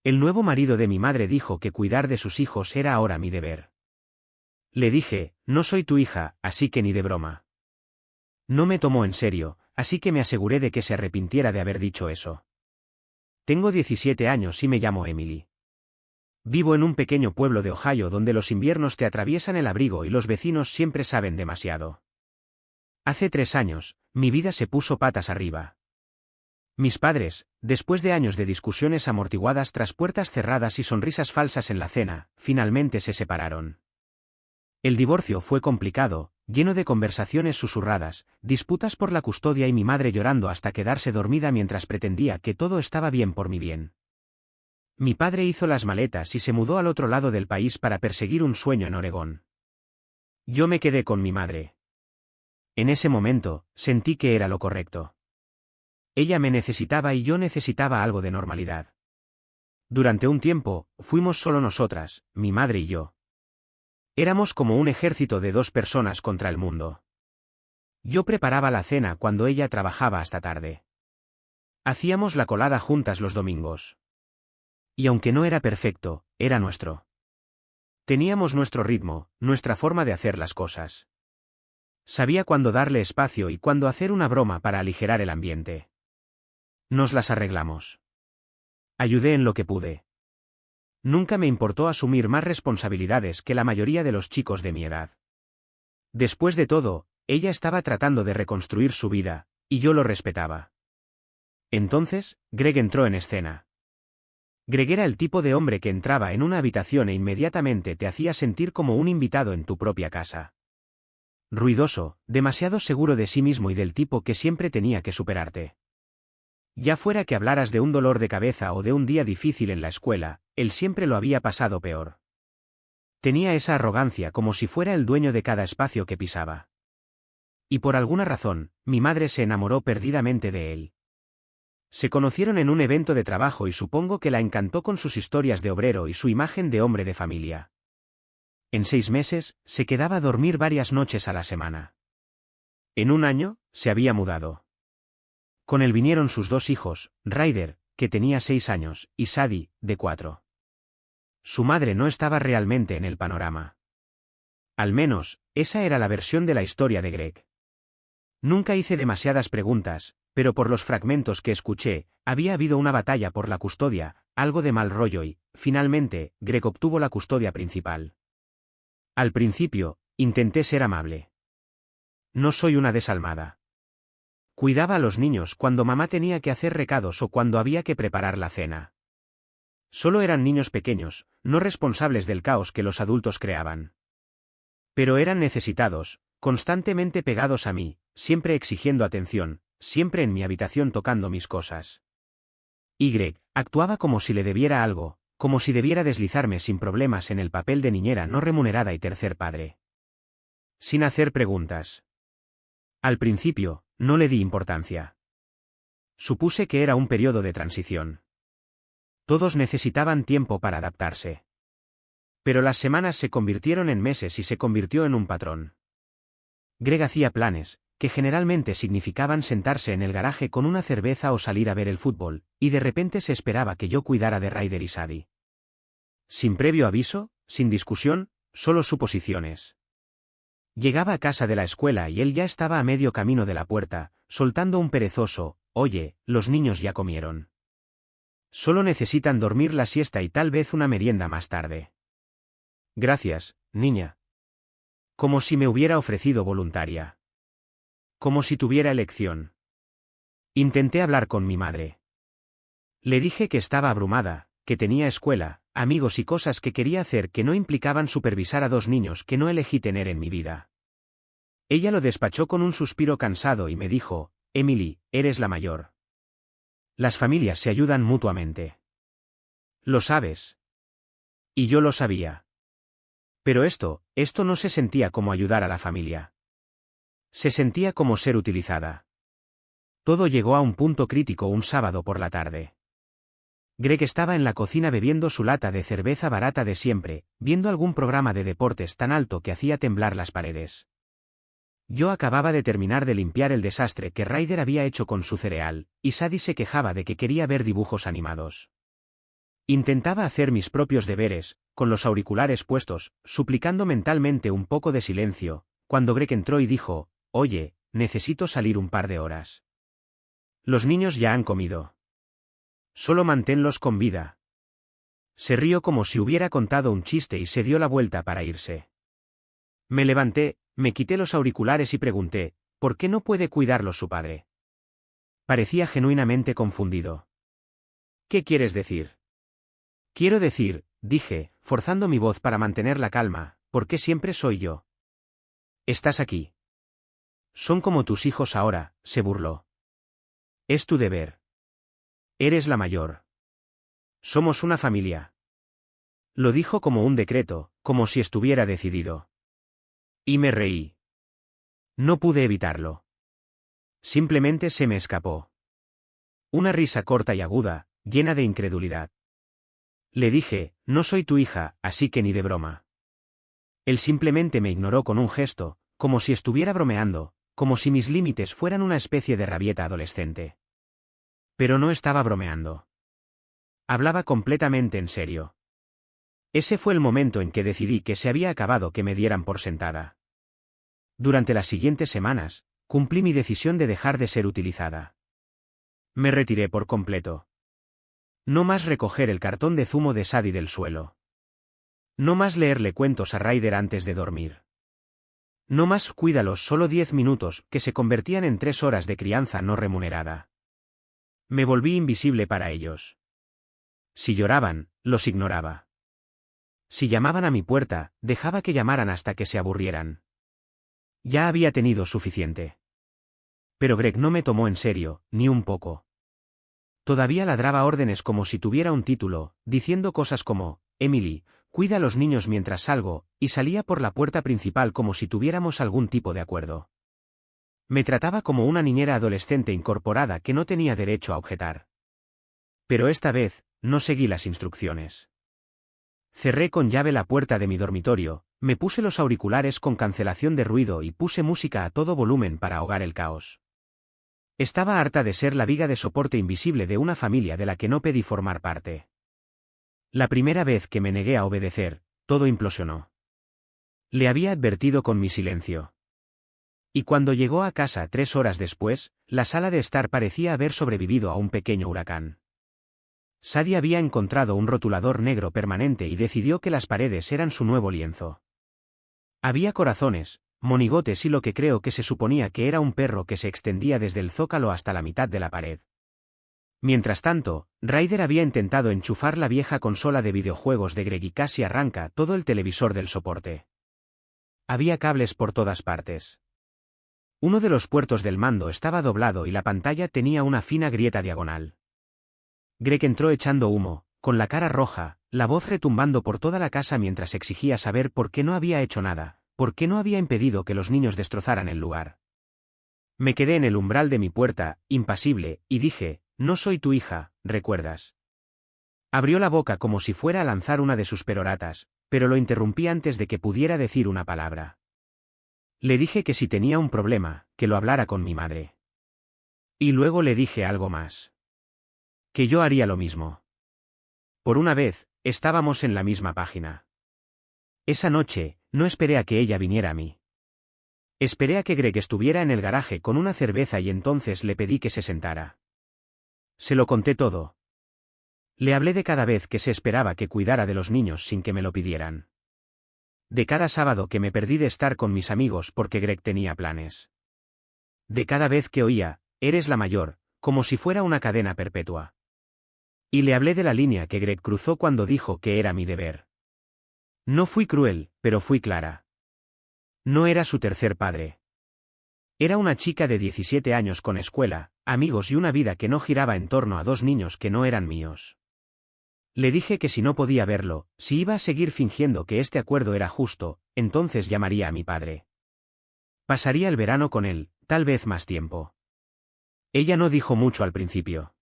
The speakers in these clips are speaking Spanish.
El nuevo marido de mi madre dijo que cuidar de sus hijos era ahora mi deber. Le dije, no soy tu hija, así que ni de broma. No me tomó en serio, así que me aseguré de que se arrepintiera de haber dicho eso. Tengo 17 años y me llamo Emily. Vivo en un pequeño pueblo de Ohio donde los inviernos te atraviesan el abrigo y los vecinos siempre saben demasiado. Hace 3 años, mi vida se puso patas arriba. Mis padres, después de años de discusiones amortiguadas tras puertas cerradas y sonrisas falsas en la cena, finalmente se separaron. El divorcio fue complicado, lleno de conversaciones susurradas, disputas por la custodia y mi madre llorando hasta quedarse dormida mientras pretendía que todo estaba bien por mi bien. Mi padre hizo las maletas y se mudó al otro lado del país para perseguir un sueño en Oregón. Yo me quedé con mi madre. En ese momento, sentí que era lo correcto. Ella me necesitaba y yo necesitaba algo de normalidad. Durante un tiempo, fuimos solo nosotras, mi madre y yo. Éramos como un ejército de 2 personas contra el mundo. Yo preparaba la cena cuando ella trabajaba hasta tarde. Hacíamos la colada juntas los domingos. Y aunque no era perfecto, era nuestro. Teníamos nuestro ritmo, nuestra forma de hacer las cosas. Sabía cuándo darle espacio y cuándo hacer una broma para aligerar el ambiente. Nos las arreglamos. Ayudé en lo que pude. Nunca me importó asumir más responsabilidades que la mayoría de los chicos de mi edad. Después de todo, ella estaba tratando de reconstruir su vida, y yo lo respetaba. Entonces, Greg entró en escena. Greg era el tipo de hombre que entraba en una habitación e inmediatamente te hacía sentir como un invitado en tu propia casa. Ruidoso, demasiado seguro de sí mismo y del tipo que siempre tenía que superarte. Ya fuera que hablaras de un dolor de cabeza o de un día difícil en la escuela, él siempre lo había pasado peor. Tenía esa arrogancia como si fuera el dueño de cada espacio que pisaba. Y por alguna razón, mi madre se enamoró perdidamente de él. Se conocieron en un evento de trabajo y supongo que la encantó con sus historias de obrero y su imagen de hombre de familia. En 6 meses, se quedaba a dormir varias noches a la semana. En un año, se había mudado. Con él vinieron sus 2 hijos, Ryder, que tenía 6 años, y Sadie, de 4. Su madre no estaba realmente en el panorama. Al menos, esa era la versión de la historia de Greg. Nunca hice demasiadas preguntas, pero por los fragmentos que escuché, había habido una batalla por la custodia, algo de mal rollo y, finalmente, Greg obtuvo la custodia principal. Al principio, intenté ser amable. No soy una desalmada. Cuidaba a los niños cuando mamá tenía que hacer recados o cuando había que preparar la cena. Solo eran niños pequeños, no responsables del caos que los adultos creaban. Pero eran necesitados, constantemente pegados a mí, siempre exigiendo atención, siempre en mi habitación tocando mis cosas. Y Greg actuaba como si le debiera algo, como si debiera deslizarme sin problemas en el papel de niñera no remunerada y tercer padre. Sin hacer preguntas. Al principio, no le di importancia. Supuse que era un periodo de transición. Todos necesitaban tiempo para adaptarse. Pero las semanas se convirtieron en meses y se convirtió en un patrón. Greg hacía planes, que generalmente significaban sentarse en el garaje con una cerveza o salir a ver el fútbol, y de repente se esperaba que yo cuidara de Ryder y Sadie. Sin previo aviso, sin discusión, solo suposiciones. Llegaba a casa de la escuela y él ya estaba a medio camino de la puerta, soltando un perezoso, «Oye, los niños ya comieron. Solo necesitan dormir la siesta y tal vez una merienda más tarde». «Gracias, niña». Como si me hubiera ofrecido voluntaria. Como si tuviera elección. Intenté hablar con mi madre. Le dije que estaba abrumada, que tenía escuela, amigos y cosas que quería hacer que no implicaban supervisar a 2 niños que no elegí tener en mi vida. Ella lo despachó con un suspiro cansado y me dijo, «Emily, eres la mayor. Las familias se ayudan mutuamente. Lo sabes». Y yo lo sabía. Pero esto no se sentía como ayudar a la familia. Se sentía como ser utilizada. Todo llegó a un punto crítico un sábado por la tarde. Greg estaba en la cocina bebiendo su lata de cerveza barata de siempre, viendo algún programa de deportes tan alto que hacía temblar las paredes. Yo acababa de terminar de limpiar el desastre que Ryder había hecho con su cereal, y Sadie se quejaba de que quería ver dibujos animados. Intentaba hacer mis propios deberes, con los auriculares puestos, suplicando mentalmente un poco de silencio, cuando Greg entró y dijo, «Oye, necesito salir un par de horas. Los niños ya han comido. Solo manténlos con vida». Se rió como si hubiera contado un chiste y se dio la vuelta para irse. Me levanté, me quité los auriculares y pregunté, ¿por qué no puede cuidarlos su padre? Parecía genuinamente confundido. «¿Qué quieres decir?» «Quiero decir», dije, forzando mi voz para mantener la calma, «¿por qué siempre soy yo? Estás aquí. Son como tus hijos ahora», se burló. «Es tu deber. Eres la mayor. Somos una familia». Lo dijo como un decreto, como si estuviera decidido. Y me reí. No pude evitarlo. Simplemente se me escapó. Una risa corta y aguda, llena de incredulidad. Le dije, «No soy tu hija, así que ni de broma». Él simplemente me ignoró con un gesto, como si estuviera bromeando, como si mis límites fueran una especie de rabieta adolescente. Pero no estaba bromeando. Hablaba completamente en serio. Ese fue el momento en que decidí que se había acabado que me dieran por sentada. Durante las siguientes semanas, cumplí mi decisión de dejar de ser utilizada. Me retiré por completo. No más recoger el cartón de zumo de Sadie del suelo. No más leerle cuentos a Ryder antes de dormir. No más cuídalos solo 10 minutos, que se convertían en 3 horas de crianza no remunerada. Me volví invisible para ellos. Si lloraban, los ignoraba. Si llamaban a mi puerta, dejaba que llamaran hasta que se aburrieran. Ya había tenido suficiente. Pero Greg no me tomó en serio, ni un poco. Todavía ladraba órdenes como si tuviera un título, diciendo cosas como, «Emily, cuida a los niños mientras salgo», y salía por la puerta principal como si tuviéramos algún tipo de acuerdo. Me trataba como una niñera adolescente incorporada que no tenía derecho a objetar. Pero esta vez, no seguí las instrucciones. Cerré con llave la puerta de mi dormitorio, me puse los auriculares con cancelación de ruido y puse música a todo volumen para ahogar el caos. Estaba harta de ser la viga de soporte invisible de una familia de la que no pedí formar parte. La primera vez que me negué a obedecer, todo implosionó. Le había advertido con mi silencio. Y cuando llegó a casa 3 horas después, la sala de estar parecía haber sobrevivido a un pequeño huracán. Sadie había encontrado un rotulador negro permanente y decidió que las paredes eran su nuevo lienzo. Había corazones, monigotes y lo que creo que se suponía que era un perro que se extendía desde el zócalo hasta la mitad de la pared. Mientras tanto, Ryder había intentado enchufar la vieja consola de videojuegos de Greg y casi arranca todo el televisor del soporte. Había cables por todas partes. Uno de los puertos del mando estaba doblado y la pantalla tenía una fina grieta diagonal. Greg entró echando humo, con la cara roja, la voz retumbando por toda la casa mientras exigía saber por qué no había hecho nada, por qué no había impedido que los niños destrozaran el lugar. Me quedé en el umbral de mi puerta, impasible, y dije, «No soy tu hija, ¿recuerdas?». Abrió la boca como si fuera a lanzar una de sus peroratas, pero lo interrumpí antes de que pudiera decir una palabra. Le dije que si tenía un problema, que lo hablara con mi madre. Y luego le dije algo más. Que yo haría lo mismo. Por una vez, estábamos en la misma página. Esa noche, no esperé a que ella viniera a mí. Esperé a que Greg estuviera en el garaje con una cerveza y entonces le pedí que se sentara. Se lo conté todo. Le hablé de cada vez que se esperaba que cuidara de los niños sin que me lo pidieran. De cada sábado que me perdí de estar con mis amigos porque Greg tenía planes. De cada vez que oía, «Eres la mayor», como si fuera una cadena perpetua. Y le hablé de la línea que Greg cruzó cuando dijo que era mi deber. No fui cruel, pero fui clara. No era su tercer padre. Era una chica de 17 años con escuela, amigos y una vida que no giraba en torno a 2 niños que no eran míos. Le dije que si no podía verlo, si iba a seguir fingiendo que este acuerdo era justo, entonces llamaría a mi padre. Pasaría el verano con él, tal vez más tiempo. Ella no dijo mucho al principio.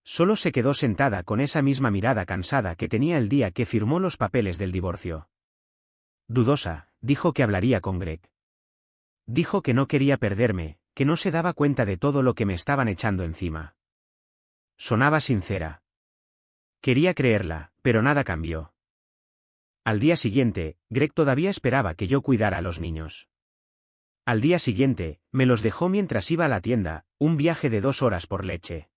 Solo se quedó sentada con esa misma mirada cansada que tenía el día que firmó los papeles del divorcio. Dudosa, dijo que hablaría con Greg. Dijo que no quería perderme, que no se daba cuenta de todo lo que me estaban echando encima. Sonaba sincera. Quería creerla, pero nada cambió. Al día siguiente, Greg todavía esperaba que yo cuidara a los niños. Al día siguiente, me los dejó mientras iba a la tienda, un viaje de 2 horas por leche.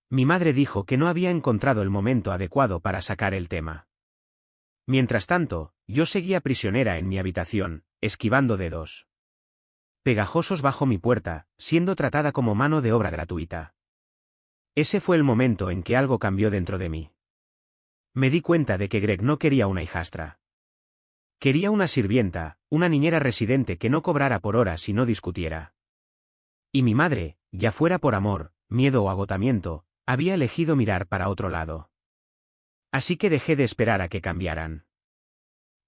Mi madre dijo que no había encontrado el momento adecuado para sacar el tema. Mientras tanto, yo seguía prisionera en mi habitación, esquivando dedos pegajosos bajo mi puerta, siendo tratada como mano de obra gratuita. Ese fue el momento en que algo cambió dentro de mí. Me di cuenta de que Greg no quería una hijastra. Quería una sirvienta, una niñera residente que no cobrara por horas y no discutiera. Y mi madre, ya fuera por amor, miedo o agotamiento, había elegido mirar para otro lado. Así que dejé de esperar a que cambiaran.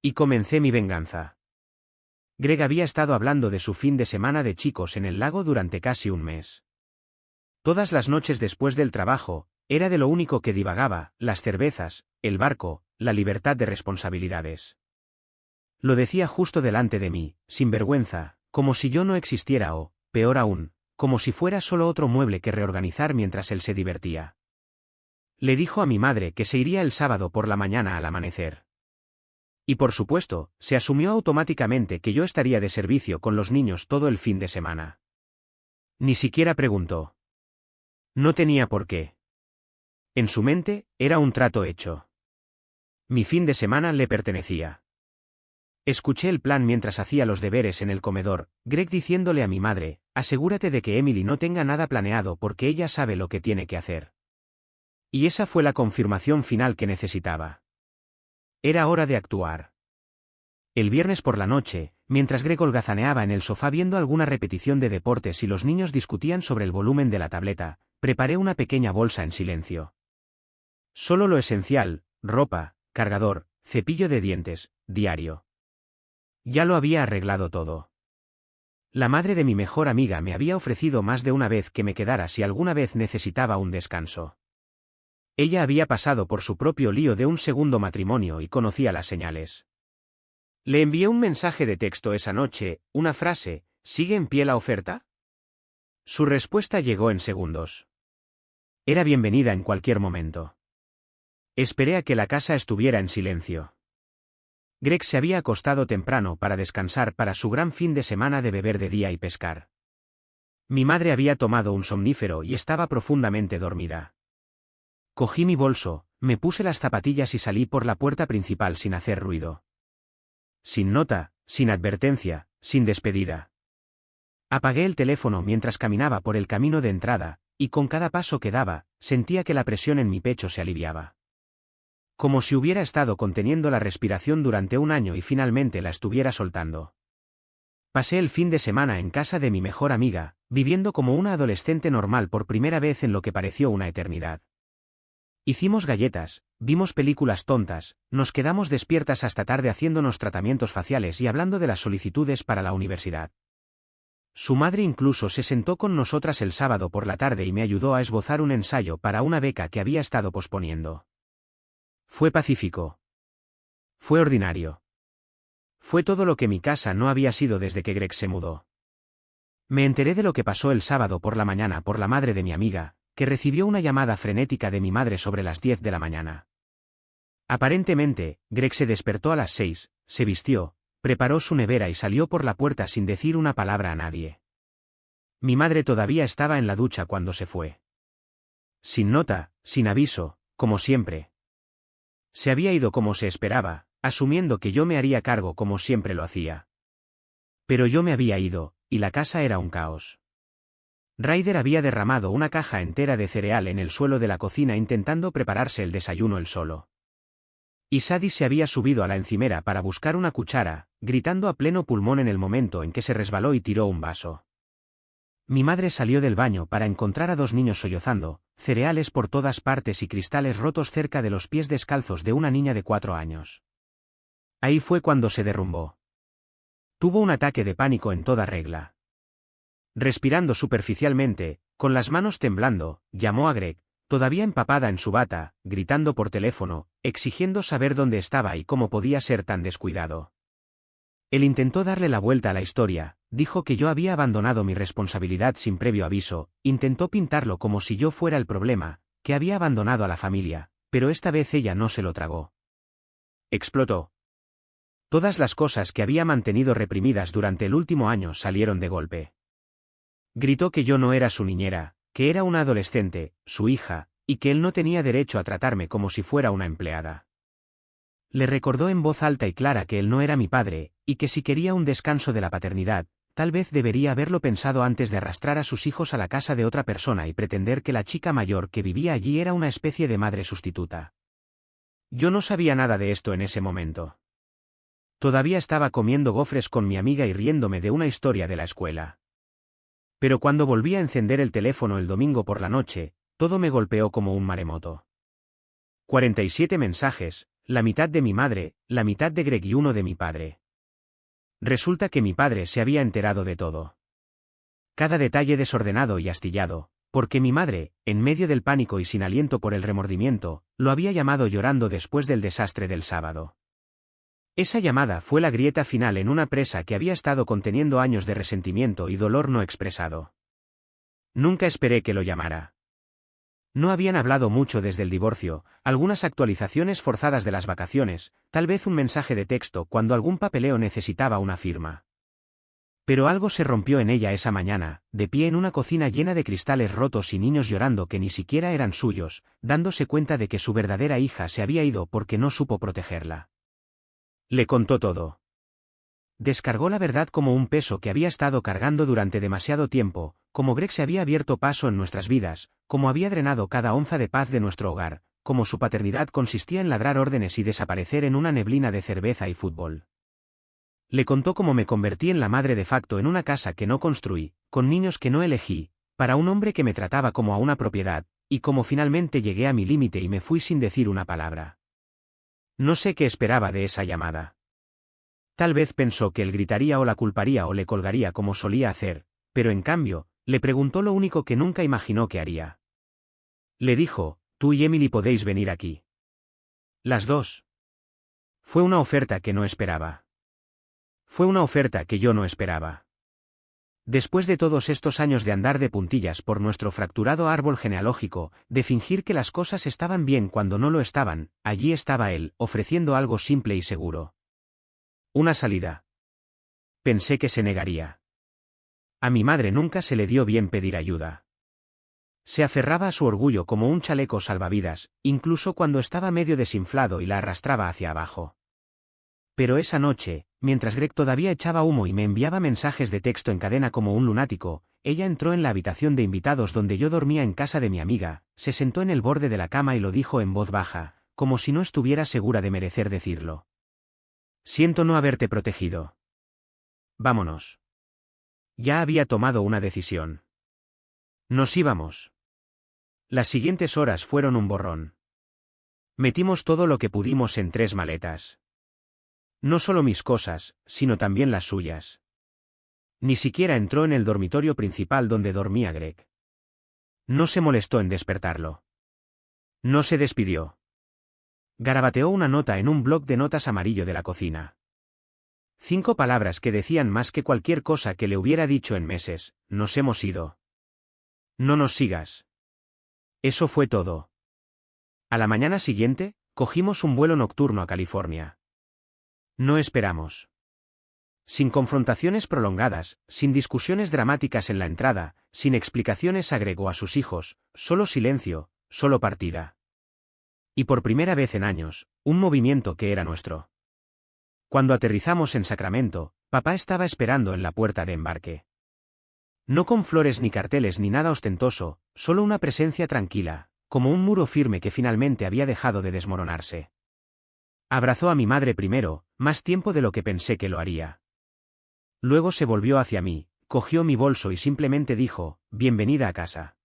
Y comencé mi venganza. Greg había estado hablando de su fin de semana de chicos en el lago durante casi un mes. Todas las noches después del trabajo, era de lo único que divagaba, las cervezas, el barco, la libertad de responsabilidades. Lo decía justo delante de mí, sin vergüenza, como si yo no existiera o, peor aún, como si fuera solo otro mueble que reorganizar mientras él se divertía. Le dijo a mi madre que se iría el sábado por la mañana al amanecer. Y por supuesto, se asumió automáticamente que yo estaría de servicio con los niños todo el fin de semana. Ni siquiera preguntó. No tenía por qué. En su mente, era un trato hecho. Mi fin de semana le pertenecía. Escuché el plan mientras hacía los deberes en el comedor, Greg diciéndole a mi madre, asegúrate de que Emily no tenga nada planeado porque ella sabe lo que tiene que hacer. Y esa fue la confirmación final que necesitaba. Era hora de actuar. El viernes por la noche, mientras Greg holgazaneaba en el sofá viendo alguna repetición de deportes y los niños discutían sobre el volumen de la tableta, preparé una pequeña bolsa en silencio. Solo lo esencial, ropa, cargador, cepillo de dientes, diario. Ya lo había arreglado todo. La madre de mi mejor amiga me había ofrecido más de una vez que me quedara si alguna vez necesitaba un descanso. Ella había pasado por su propio lío de un segundo matrimonio y conocía las señales. Le envié un mensaje de texto esa noche, una frase, ¿sigue en pie la oferta? Su respuesta llegó en segundos. Era bienvenida en cualquier momento. Esperé a que la casa estuviera en silencio. Greg se había acostado temprano para descansar para su gran fin de semana de beber de día y pescar. Mi madre había tomado un somnífero y estaba profundamente dormida. Cogí mi bolso, me puse las zapatillas y salí por la puerta principal sin hacer ruido. Sin nota, sin advertencia, sin despedida. Apagué el teléfono mientras caminaba por el camino de entrada, y con cada paso que daba, sentía que la presión en mi pecho se aliviaba. Como si hubiera estado conteniendo la respiración durante un año y finalmente la estuviera soltando. Pasé el fin de semana en casa de mi mejor amiga, viviendo como una adolescente normal por primera vez en lo que pareció una eternidad. Hicimos galletas, vimos películas tontas, nos quedamos despiertas hasta tarde haciéndonos tratamientos faciales y hablando de las solicitudes para la universidad. Su madre incluso se sentó con nosotras el sábado por la tarde y me ayudó a esbozar un ensayo para una beca que había estado posponiendo. Fue pacífico. Fue ordinario. Fue todo lo que mi casa no había sido desde que Greg se mudó. Me enteré de lo que pasó el sábado por la mañana por la madre de mi amiga, que recibió una llamada frenética de mi madre sobre las 10 de la mañana. Aparentemente, Greg se despertó a las 6, se vistió, preparó su nevera y salió por la puerta sin decir una palabra a nadie. Mi madre todavía estaba en la ducha cuando se fue. Sin nota, sin aviso, como siempre. Se había ido como se esperaba, asumiendo que yo me haría cargo como siempre lo hacía. Pero yo me había ido, y la casa era un caos. Ryder había derramado una caja entera de cereal en el suelo de la cocina intentando prepararse el desayuno él solo. Y Sadie se había subido a la encimera para buscar una cuchara, gritando a pleno pulmón en el momento en que se resbaló y tiró un vaso. Mi madre salió del baño para encontrar a 2 niños sollozando, cereales por todas partes y cristales rotos cerca de los pies descalzos de una niña de 4 años. Ahí fue cuando se derrumbó. Tuvo un ataque de pánico en toda regla. Respirando superficialmente, con las manos temblando, llamó a Greg, todavía empapada en su bata, gritando por teléfono, exigiendo saber dónde estaba y cómo podía ser tan descuidado. Él intentó darle la vuelta a la historia, dijo que yo había abandonado mi responsabilidad sin previo aviso, intentó pintarlo como si yo fuera el problema, que había abandonado a la familia, pero esta vez ella no se lo tragó. Explotó. Todas las cosas que había mantenido reprimidas durante el último año salieron de golpe. Gritó que yo no era su niñera, que era una adolescente, su hija, y que él no tenía derecho a tratarme como si fuera una empleada. Le recordó en voz alta y clara que él no era mi padre, y que si quería un descanso de la paternidad, tal vez debería haberlo pensado antes de arrastrar a sus hijos a la casa de otra persona y pretender que la chica mayor que vivía allí era una especie de madre sustituta. Yo no sabía nada de esto en ese momento. Todavía estaba comiendo gofres con mi amiga y riéndome de una historia de la escuela. Pero cuando volví a encender el teléfono el domingo por la noche, todo me golpeó como un maremoto. 47 mensajes, la mitad de mi madre, la mitad de Greg y uno de mi padre. Resulta que mi padre se había enterado de todo. Cada detalle desordenado y astillado, porque mi madre, en medio del pánico y sin aliento por el remordimiento, lo había llamado llorando después del desastre del sábado. Esa llamada fue la grieta final en una presa que había estado conteniendo años de resentimiento y dolor no expresado. Nunca esperé que lo llamara. No habían hablado mucho desde el divorcio, algunas actualizaciones forzadas de las vacaciones, tal vez un mensaje de texto cuando algún papeleo necesitaba una firma. Pero algo se rompió en ella esa mañana, de pie en una cocina llena de cristales rotos y niños llorando que ni siquiera eran suyos, dándose cuenta de que su verdadera hija se había ido porque no supo protegerla. Le contó todo. Descargó la verdad como un peso que había estado cargando durante demasiado tiempo, como Greg se había abierto paso en nuestras vidas, como había drenado cada onza de paz de nuestro hogar, como su paternidad consistía en ladrar órdenes y desaparecer en una neblina de cerveza y fútbol. Le contó cómo me convertí en la madre de facto en una casa que no construí, con niños que no elegí, para un hombre que me trataba como a una propiedad, y cómo finalmente llegué a mi límite y me fui sin decir una palabra. No sé qué esperaba de esa llamada. Tal vez pensó que él gritaría o la culparía o le colgaría como solía hacer, pero en cambio, le preguntó lo único que nunca imaginó que haría. Le dijo, tú y Emily podéis venir aquí. Las dos. Fue una oferta que no esperaba. Fue una oferta que yo no esperaba. Después de todos estos años de andar de puntillas por nuestro fracturado árbol genealógico, de fingir que las cosas estaban bien cuando no lo estaban, allí estaba él, ofreciendo algo simple y seguro. Una salida. Pensé que se negaría. A mi madre nunca se le dio bien pedir ayuda. Se aferraba a su orgullo como un chaleco salvavidas, incluso cuando estaba medio desinflado y la arrastraba hacia abajo. Pero esa noche, mientras Greg todavía echaba humo y me enviaba mensajes de texto en cadena como un lunático, ella entró en la habitación de invitados donde yo dormía en casa de mi amiga, se sentó en el borde de la cama y lo dijo en voz baja, como si no estuviera segura de merecer decirlo. Siento no haberte protegido. Vámonos. Ya había tomado una decisión. Nos íbamos. Las siguientes horas fueron un borrón. Metimos todo lo que pudimos en 3 maletas. No solo mis cosas, sino también las suyas. Ni siquiera entró en el dormitorio principal donde dormía Greg. No se molestó en despertarlo. No se despidió. Garabateó una nota en un bloc de notas amarillo de la cocina. 5 palabras que decían más que cualquier cosa que le hubiera dicho en meses: nos hemos ido. No nos sigas. Eso fue todo. A la mañana siguiente, cogimos un vuelo nocturno a California. No esperamos. Sin confrontaciones prolongadas, sin discusiones dramáticas en la entrada, sin explicaciones agregó a sus hijos, solo silencio, solo partida. Y por primera vez en años, un movimiento que era nuestro. Cuando aterrizamos en Sacramento, papá estaba esperando en la puerta de embarque. No con flores ni carteles ni nada ostentoso, solo una presencia tranquila, como un muro firme que finalmente había dejado de desmoronarse. Abrazó a mi madre primero, más tiempo de lo que pensé que lo haría. Luego se volvió hacia mí, cogió mi bolso y simplemente dijo, bienvenida a casa.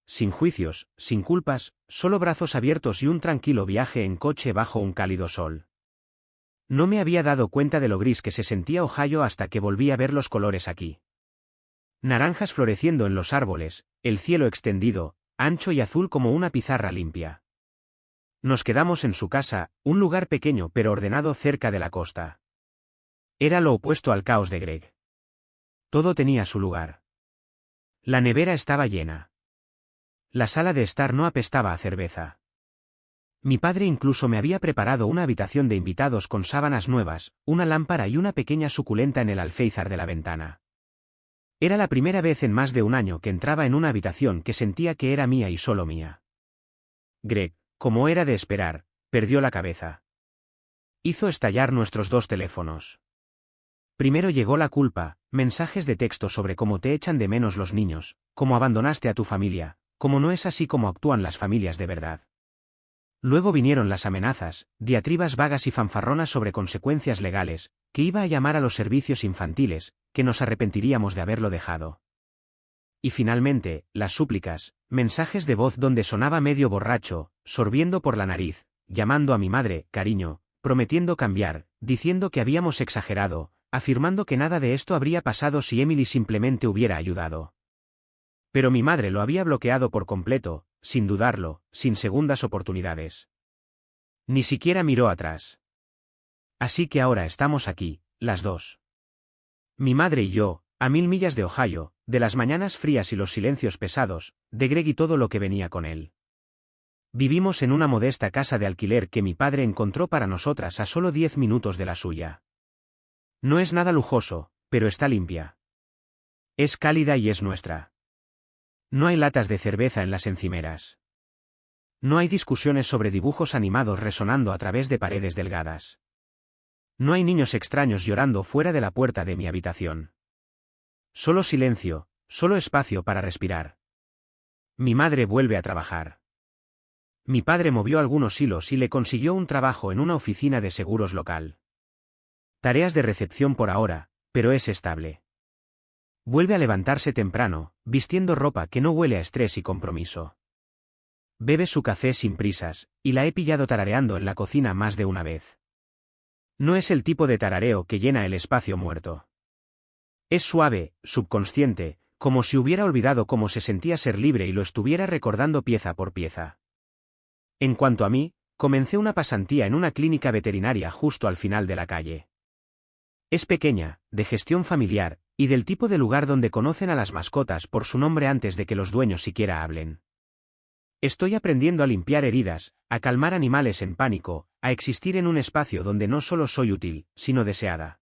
Sin juicios, sin culpas, solo brazos abiertos y un tranquilo viaje en coche bajo un cálido sol. No me había dado cuenta de lo gris que se sentía Ohio hasta que volví a ver los colores aquí. Naranjas floreciendo en los árboles, el cielo extendido, ancho y azul como una pizarra limpia. Nos quedamos en su casa, un lugar pequeño pero ordenado cerca de la costa. Era lo opuesto al caos de Greg. Todo tenía su lugar. La nevera estaba llena. La sala de estar no apestaba a cerveza. Mi padre incluso me había preparado una habitación de invitados con sábanas nuevas, una lámpara y una pequeña suculenta en el alféizar de la ventana. Era la primera vez en más de un año que entraba en una habitación que sentía que era mía y solo mía. Greg, como era de esperar, perdió la cabeza. Hizo estallar nuestros dos teléfonos. Primero llegó la culpa, mensajes de texto sobre cómo te echan de menos los niños, cómo abandonaste a tu familia, cómo no es así como actúan las familias de verdad. Luego vinieron las amenazas, diatribas vagas y fanfarronas sobre consecuencias legales, que iba a llamar a los servicios infantiles, que nos arrepentiríamos de haberlo dejado. Y finalmente, las súplicas, mensajes de voz donde sonaba medio borracho, sorbiendo por la nariz, llamando a mi madre, cariño, prometiendo cambiar, diciendo que habíamos exagerado, afirmando que nada de esto habría pasado si Emily simplemente hubiera ayudado. Pero mi madre lo había bloqueado por completo, sin dudarlo, sin segundas oportunidades. Ni siquiera miró atrás. Así que ahora estamos aquí, las dos. Mi madre y yo, a 1000 millas de Ohio, de las mañanas frías y los silencios pesados, de Greg y todo lo que venía con él. Vivimos en una modesta casa de alquiler que mi padre encontró para nosotras a solo 10 minutos de la suya. No es nada lujoso, pero está limpia. Es cálida y es nuestra. No hay latas de cerveza en las encimeras. No hay discusiones sobre dibujos animados resonando a través de paredes delgadas. No hay niños extraños llorando fuera de la puerta de mi habitación. Solo silencio, solo espacio para respirar. Mi madre vuelve a trabajar. Mi padre movió algunos hilos y le consiguió un trabajo en una oficina de seguros local. Tareas de recepción por ahora, pero es estable. Vuelve a levantarse temprano, vistiendo ropa que no huele a estrés y compromiso. Bebe su café sin prisas, y la he pillado tarareando en la cocina más de una vez. No es el tipo de tarareo que llena el espacio muerto. Es suave, subconsciente, como si hubiera olvidado cómo se sentía ser libre y lo estuviera recordando pieza por pieza. En cuanto a mí, comencé una pasantía en una clínica veterinaria justo al final de la calle. Es pequeña, de gestión familiar, y del tipo de lugar donde conocen a las mascotas por su nombre antes de que los dueños siquiera hablen. Estoy aprendiendo a limpiar heridas, a calmar animales en pánico, a existir en un espacio donde no solo soy útil, sino deseada.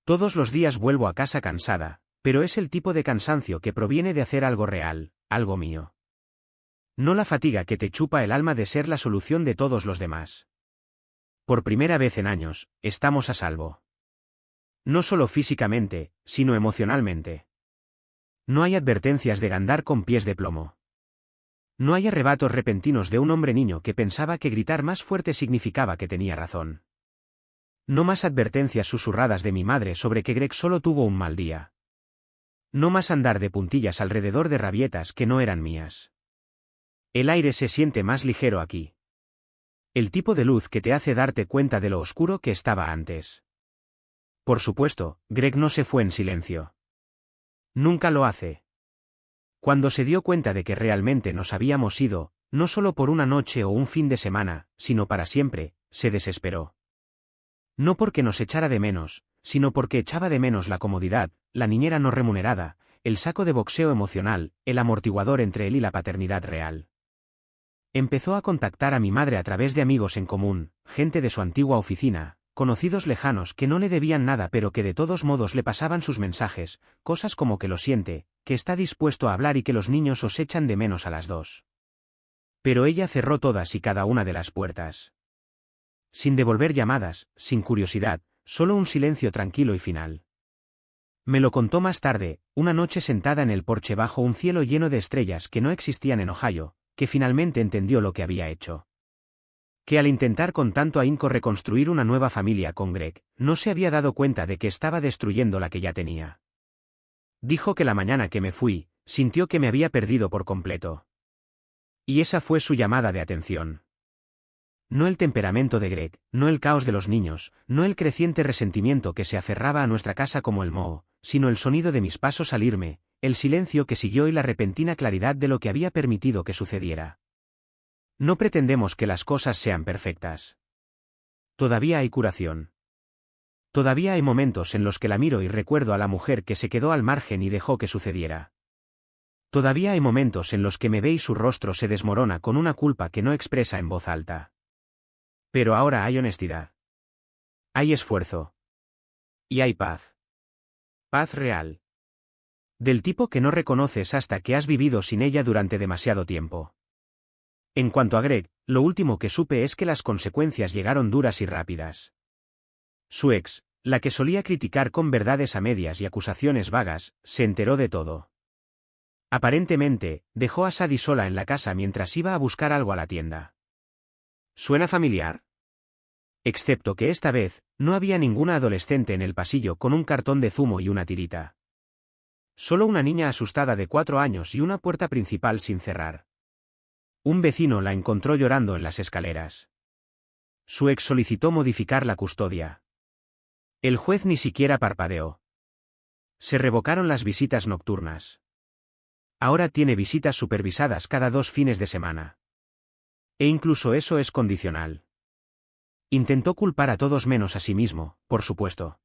Todos los días vuelvo a casa cansada, pero es el tipo de cansancio que proviene de hacer algo real, algo mío. No la fatiga que te chupa el alma de ser la solución de todos los demás. Por primera vez en años, estamos a salvo. No solo físicamente, sino emocionalmente. No hay advertencias de andar con pies de plomo. No hay arrebatos repentinos de un hombre niño que pensaba que gritar más fuerte significaba que tenía razón. No más advertencias susurradas de mi madre sobre que Greg solo tuvo un mal día. No más andar de puntillas alrededor de rabietas que no eran mías. El aire se siente más ligero aquí. El tipo de luz que te hace darte cuenta de lo oscuro que estaba antes. Por supuesto, Greg no se fue en silencio. Nunca lo hace. Cuando se dio cuenta de que realmente nos habíamos ido, no solo por una noche o un fin de semana, sino para siempre, se desesperó. No porque nos echara de menos, sino porque echaba de menos la comodidad, la niñera no remunerada, el saco de boxeo emocional, el amortiguador entre él y la paternidad real. Empezó a contactar a mi madre a través de amigos en común, gente de su antigua oficina, conocidos lejanos que no le debían nada pero que de todos modos le pasaban sus mensajes, cosas como que lo siente, que está dispuesto a hablar y que los niños os echan de menos a las dos. Pero ella cerró todas y cada una de las puertas. Sin devolver llamadas, sin curiosidad, solo un silencio tranquilo y final. Me lo contó más tarde, una noche sentada en el porche bajo un cielo lleno de estrellas que no existían en Ohio, que finalmente entendió lo que había hecho. Que al intentar con tanto ahínco reconstruir una nueva familia con Greg, no se había dado cuenta de que estaba destruyendo la que ya tenía. Dijo que la mañana que me fui, sintió que me había perdido por completo. Y esa fue su llamada de atención. No el temperamento de Greg, no el caos de los niños, no el creciente resentimiento que se aferraba a nuestra casa como el moho, sino el sonido de mis pasos al irme, el silencio que siguió y la repentina claridad de lo que había permitido que sucediera. No pretendemos que las cosas sean perfectas. Todavía hay curación. Todavía hay momentos en los que la miro y recuerdo a la mujer que se quedó al margen y dejó que sucediera. Todavía hay momentos en los que me ve y su rostro se desmorona con una culpa que no expresa en voz alta. Pero ahora hay honestidad. Hay esfuerzo. Y hay paz. Paz real. Del tipo que no reconoces hasta que has vivido sin ella durante demasiado tiempo. En cuanto a Greg, lo último que supe es que las consecuencias llegaron duras y rápidas. Su ex, la que solía criticar con verdades a medias y acusaciones vagas, se enteró de todo. Aparentemente, dejó a Sadie sola en la casa mientras iba a buscar algo a la tienda. ¿Suena familiar? Excepto que esta vez, no había ninguna adolescente en el pasillo con un cartón de zumo y una tirita. Solo una niña asustada de 4 años y una puerta principal sin cerrar. Un vecino la encontró llorando en las escaleras. Su ex solicitó modificar la custodia. El juez ni siquiera parpadeó. Se revocaron las visitas nocturnas. Ahora tiene visitas supervisadas cada 2 fines de semana. E incluso eso es condicional. Intentó culpar a todos menos a sí mismo, por supuesto.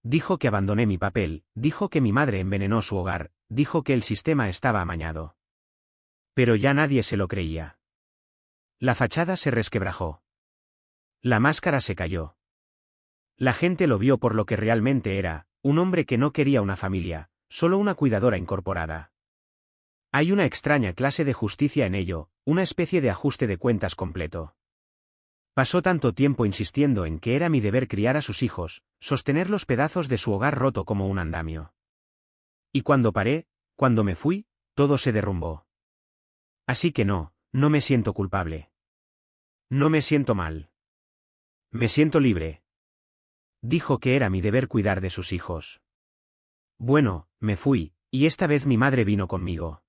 Dijo que abandoné mi papel, dijo que mi madre envenenó su hogar, dijo que el sistema estaba amañado. Pero ya nadie se lo creía. La fachada se resquebrajó. La máscara se cayó. La gente lo vio por lo que realmente era, un hombre que no quería una familia, solo una cuidadora incorporada. Hay una extraña clase de justicia en ello, una especie de ajuste de cuentas completo. Pasó tanto tiempo insistiendo en que era mi deber criar a sus hijos, sostener los pedazos de su hogar roto como un andamio. Y cuando paré, cuando me fui, todo se derrumbó. Así que no me siento culpable. No me siento mal. Me siento libre. Dijo que era mi deber cuidar de sus hijos. Bueno, me fui, y esta vez mi madre vino conmigo.